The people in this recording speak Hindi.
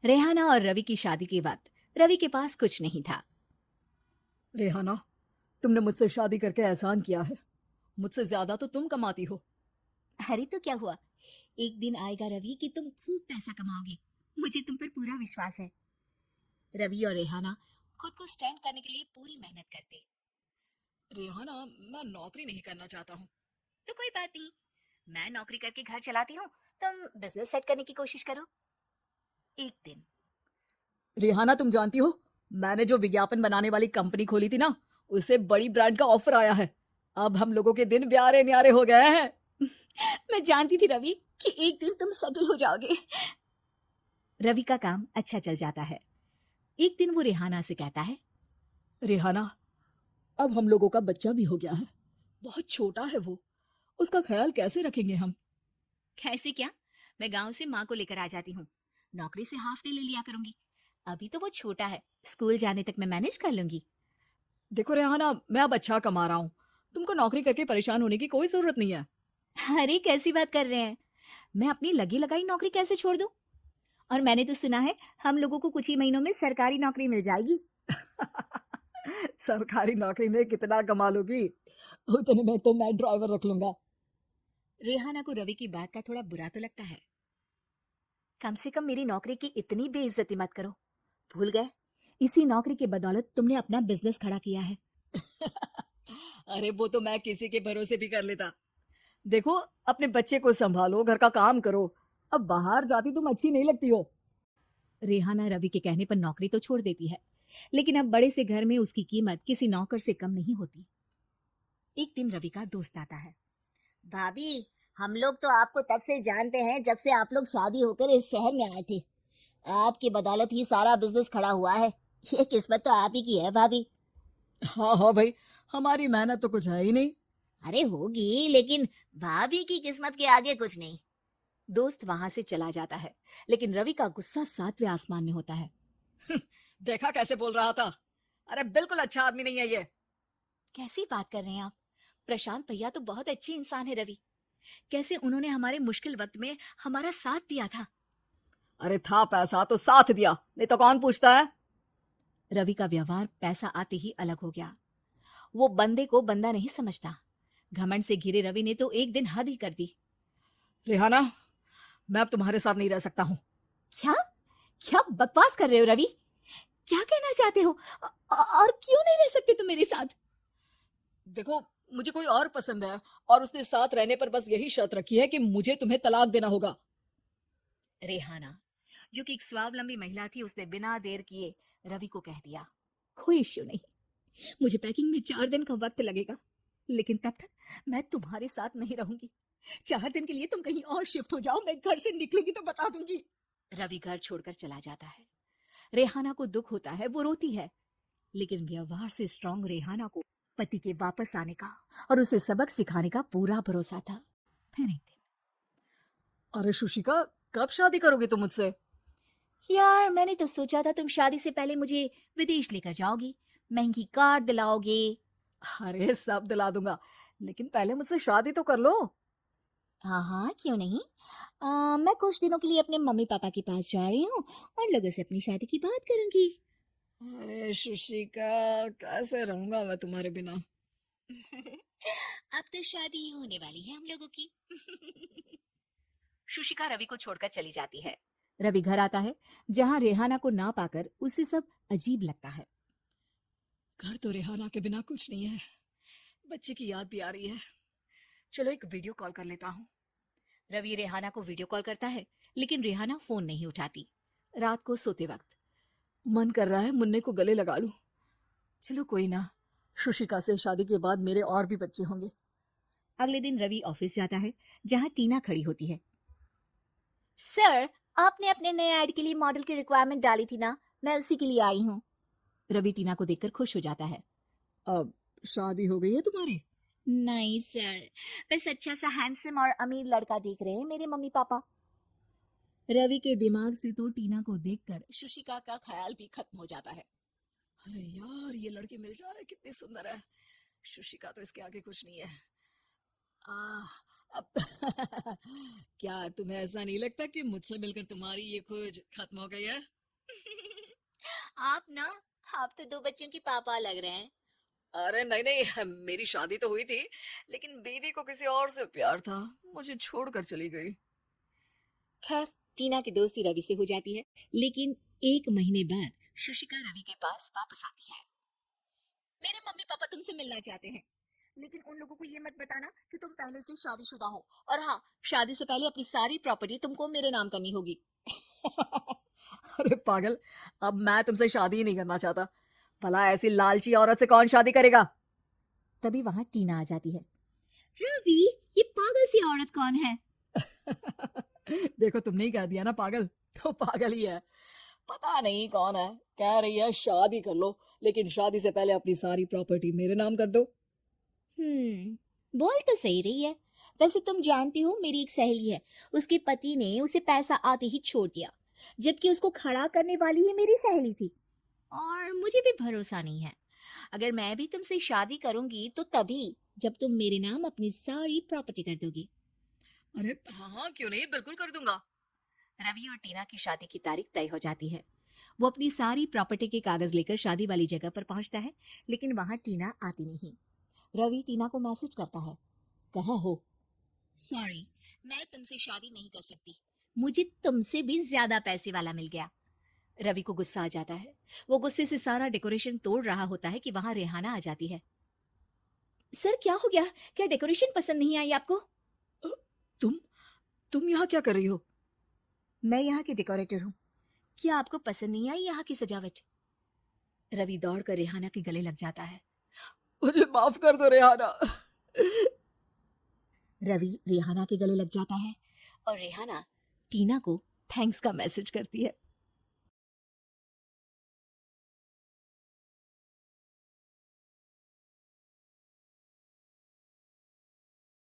रेहाना और रवि की शादी के वक्त रवि के पास कुछ नहीं था। रेहाना, तुमने मुझसे शादी करके एहसान किया है। मुझसे ज्यादा तो तुम कमाती हो। अरे तो क्या हुआ, एक दिन आएगा रवि कि तुम खूब पैसा कमाओगे। मुझे तुम पर पूरा विश्वास है। रवि और रेहाना खुद को स्टैंड करने के लिए पूरी मेहनत करते। रेहाना, मैं नौकरी नहीं करना चाहता हूँ। तो कोई बात नहीं, मैं नौकरी करके घर चलाती हूँ, तुम बिजनेस सेट करने की कोशिश करो। एक दिन। रेहाना, तुम जानती हो, मैंने जो विज्ञापन बनाने वाली कंपनी खोली थी ना, उसे बड़ी ब्रांड का ऑफर आया है। अब हम लोगों के दिन ब्यारे न्यारे हो गए हैं। मैं जानती थी रवि कि एक दिन तुम सेटल हो जाओगे। रवि का काम अच्छा चल जाता है। एक दिन वो रेहाना से कहता है, रेहाना, अब हम लोगों का बच्चा भी हो गया है। बहुत छोटा है वो। उसका ख्याल कैसे रखेंगे हम? कैसे क्या, मैं गांव से माँ को लेकर आ जाती हूँ। नौकरी से हाफ डे ले लिया करूंगी। अभी तो वो छोटा है, स्कूल जाने तक मैं मैनेज कर लूंगी। देखो रेहाना, मैं अब अच्छा कमा रहा हूँ। तुमको नौकरी करके परेशान होने की कोई जरूरत नहीं है। अरे कैसी बात कर रहे हैं, मैं अपनी लगी लगाई नौकरी कैसे छोड़ दूं। और मैंने तो सुना है हम लोगों को कुछ ही महीनों में सरकारी नौकरी मिल जाएगी। सरकारी नौकरी में कितना कमा लोगी? उतने में तो मैं ड्राइवर रख लूंगा। रेहाना को रवि की बात का थोड़ा बुरा तो लगता है। कम से कम मेरी नौकरी की इतनी बेइज्जती मत करो। भूल गए, इसी नौकरी की बदौलत तुमने अपना बिजनेस खड़ा किया है। अरे वो तो मैं किसी के भरोसे भी कर लेता। देखो, अपने बच्चे को संभालो, घर का काम करो। अब बाहर जाती तुम अच्छी नहीं लगती हो। रेहाना रवि के कहने पर नौकरी तो छोड़ देती है, लेकिन अब बड़े से घर में उसकी कीमत किसी नौकर से कम नहीं होती। एक दिन रवि का दोस्त आता है। भाभी, हम लोग तो आपको तब से जानते हैं जब से आप लोग शादी होकर इस शहर में आए थे। आपकी बदौलत ही सारा बिजनेस खड़ा हुआ है। ये किस्मत तो आप ही की है भाभी। हाँ हाँ भाई, हमारी मेहनत तो कुछ है ही नहीं। अरे होगी, लेकिन भाभी की किस्मत के आगे कुछ नहीं। दोस्त वहां से चला जाता है, लेकिन रवि का गुस्सा सातवें आसमान में होता है। देखा कैसे बोल रहा था? अरे बिल्कुल अच्छा आदमी नहीं है ये। कैसी बात कर रहे हैं आप? प्रशांत भैया तो बहुत अच्छे इंसान है रवि। कैसे उन्होंने हमारे मुश्किल वक्त में हमारा साथ दिया था। अरे था पैसा तो साथ दिया, नहीं तो कौन पूछता है? रवि का व्यवहार पैसा आते ही अलग हो गया। वो बंदे को बंदा नहीं समझता। घमंड से घिरे रवि ने तो एक दिन हद ही कर दी। रेहाना, मैं अब तुम्हारे साथ नहीं रह सकता हूँ। क्या? क्या बकवास कर रहे हो रवि? क्या कहना चाहते हो? और क्यों नहीं रह सकते तुम मेरे साथ? देखो, मुझे कोई और पसंद है, और उसने साथ रहने पर बस यही शर्त रखी है कि मुझे तुम्हें तलाक देना होगा। रेहाना, जो कि एक स्वावलंबी महिला थी, उसने बिना देर किए रवि को कह दिया, कोई इश्यू नहीं, मुझे पैकिंग में 4 दिन का वक्त लगेगा, लेकिन तब तक मैं तुम्हारे साथ नहीं रहूंगी। 4 दिन के लिए तुम कहीं और शिफ्ट हो जाओ, मैं घर से निकलूंगी तो बता दूंगी। रवि घर छोड़कर चला जाता है। रेहाना को दुख होता है, वो रोती है, लेकिन व्यवहार से स्ट्रांग रेहाना को पति के वापस आने का और उसे सबक सिखाने का पूरा भरोसा था। फिर एक दिन, अरे शुशिका, कब शादी करोगे तुम मुझसे? यार मैंने तो सोचा था तुम शादी से पहले मुझे विदेश लेकर जाओगी, महंगी कार दिलाओगे। अरे सब दिला दूंगा, लेकिन पहले मुझसे शादी तो कर लो। हाँ हाँ, क्यों नहीं। मैं कुछ दिनों के लिए अपने मम्मी पापा के पास जा रही हूँ और लोगों से अपनी शादी की बात करूंगी। अरे शुशिका, कैसे रहूंगा मैं तुम्हारे बिना? अब तो शादी होने वाली है हम लोगों की। शुशिका रवि को छोड़कर चली जाती है। रवि घर आता है, जहाँ रेहाना को ना पाकर उसे सब अजीब लगता है। घर तो रेहाना के बिना कुछ नहीं है। बच्चे की याद भी आ रही है। चलो एक वीडियो कॉल कर लेता हूँ। रवि रेहाना को वीडियो कॉल करता है, लेकिन रेहाना फोन नहीं उठाती। रात को सोते वक्त, मन कर रहा है मुन्ने को गले लगा लूं। चलो कोई ना, शुशिका से शादी के बाद मेरे और भी बच्चे होंगे। अगले दिन रवि ऑफिस जाता है, जहाँ टीना खड़ी होती है। सर, आपने अपने नए ऐड के लिए मॉडल की रिक्वायरमेंट डाली थी ना, मैं उसी के लिए आई हूँ। रवि टीना को देखकर खुश हो जाता है। अब शादी हो गई है तुम्हारी? नहीं सर, बस अच्छा सा हैंडसम और अमीर लड़का देख रहे हैं मेरे मम्मी पापा। रवि के दिमाग से तो टीना को देखकर शुशिका का ख्याल भी खत्म हो जाता है। अरे यार, ये लड़की मिल जाए, कितनी सुंदर है। शुशिका तो इसके आगे कुछ नहीं है। आ, अब क्या तुम्हें ऐसा नहीं लगता कि मुझसे मिलकर तुम्हारी ये खोज खत्म हो गई है? आप ना, आप तो 2 बच्चों के पापा लग रहे हैं। अरे नहीं नहीं, मेरी शादी तो हुई थी, लेकिन बीवी को किसी और से प्यार था, मुझे छोड़कर चली गई। खैर, टीना की दोस्ती रवि से हो जाती है, लेकिन 1 महीने बाद शुशिका रवि के पास वापस आती है। मेरे मम्मी पापा तुमसे मिलना चाहते हैं, लेकिन उन लोगों को ये मत बताना कि तुम पहले से शादीशुदा हो, और हाँ, शादी से पहले अपनी सारी प्रॉपर्टी तुमको मेरे नाम करनी होगी। अरे पागल, अब मैं तुमसे शादी ही नहीं करना चाहता। भला ऐसी लालची औरत से कौन शादी करेगा? तभी वहां टीना आ जाती है। रवि, ये पागल सी औरत कौन है? देखो, तुमने ही कह दिया ना पागल, तो पागल ही है। पता नहीं कौन है, कह रही है शादी कर लो, लेकिन शादी से पहले अपनी सारी प्रॉपर्टी मेरे नाम कर दो। बोल तो सही रही है। वैसे तुम जानती हो, मेरी एक सहेली है, उसके पति ने उसे पैसा आते ही छोड़ दिया, जबकि उसको खड़ा करने वाली ही मेरी सहेली थी। और मुझे भी भरोसा नहीं है। अगर मैं भी तुमसे शादी करूंगी तो तभी, जब तुम मेरे नाम अपनी सारी प्रॉपर्टी कर दोगी। अरे हाँ हाँ, क्यों नहीं, बिल्कुल कर दूंगा। रवि और टीना की शादी की तारीख तय हो जाती है। वो अपनी सारी प्रॉपर्टी के कागज लेकर शादी वाली जगह पर पहुंचता है, लेकिन वहां टीना आती नहीं। रवि टीना को मैसेज करता है, कहाँ हो? सॉरी, मैं तुमसे शादी नहीं कर सकती, मुझे तुमसे भी ज्यादा पैसे वाला मिल गया। रवि को गुस्सा आ जाता है। वो गुस्से से सारा डेकोरेशन तोड़ रहा होता है कि वहां रेहाना आ जाती है। सर, क्या हो गया? क्या डेकोरेशन पसंद नहीं आई आपको? अ, तुम यहाँ क्या कर रही हो? मैं यहाँ की डेकोरेटर हूँ। क्या आपको पसंद नहीं आई यहाँ की सजावट? रवि दौड़कर रेहाना के गले लग जाता है। मुझे माफ कर दो रेहाना। रवि रेहाना के गले लग जाता है और रेहाना टीना को थैंक्स का मैसेज करती है।